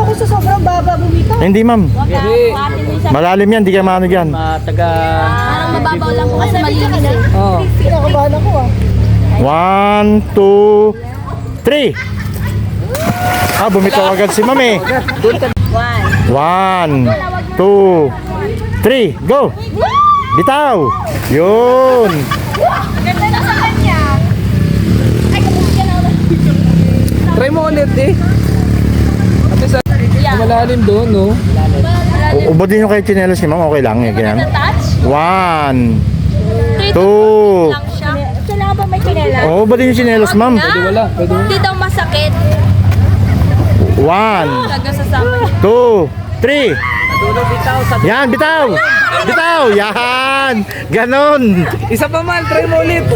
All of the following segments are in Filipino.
ako sa sobrang baba bumitaw. Hindi, ma'am. Wag ka, kuhatin mo yung sabi. Malalim yan, di ka maano dyan. Taga... Parang mababaw lang po kasi malinis eh. Oo. Kinakabahan ako ah. 1, 2, 3. Ah, bumitaw agad si ma'am eh. 1, 2, 3, go! Bitaw! Yun! Ganda na sa kanya. Ay, kamusta na ako. Try mo ulit eh. Ate sa... Malalim doon, no? Ubodin nyo kayo chinelas ni ma'am, okay lang eh. Ganyan. Touch? 1, 2. Lang siya. Kailangan ba may kinela? Oh, ubodin nyo chinelas ma'am. Pwede wala, pwede wala. Hindi daw masakit. 1, Talaga sasama niya. 2, 3. Yan, bitaw! Bitaw! Yan! Ganon! Isa pa man, try mo ulit.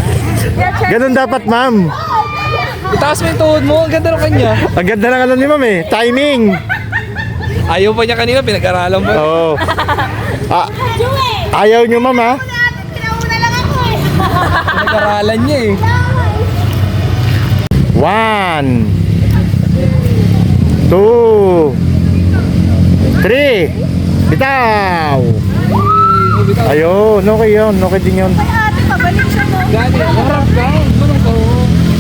Ganon dapat ma'am. Itaas mo yung tuhod mo, ang ganda ng kanya. Ang ganda ng ano ni ma'am eh. Timing! Ayaw pa niya kanina, pinag-aralan pa. Oo. Ah, ayaw nyo ma'am ha? Kinauna lang ako eh. Pinag-aralan niya eh. 1, 2, 3. Bitaw! Ayun, okay yun. Okay din yun. Ate, pabalik siya mo. Gani, harap ka. Manong ka.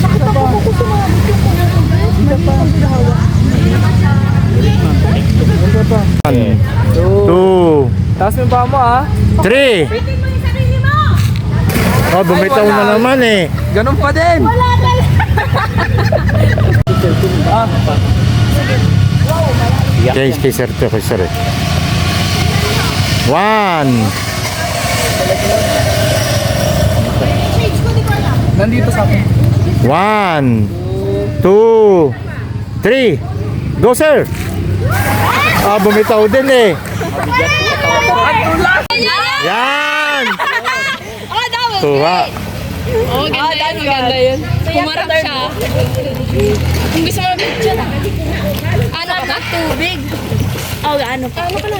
Sakit ako kung sumabit yung mga. 1, 2, Taas mo yung paa mo ah. 3. Oh, bumitaw na naman eh. Ganun pa din. Kay sir to, kay sir eh. 1, Nandito sa akin. 1, 2, 3. Go sir! Ah, bumitaw din eh. Yan! Tuwa. Oh, ganda yun, maganda yun. Pumarap siya. Kung gusto mo mag-picture, ano ka? Tubig. Oh, ano pa? Ano ka na?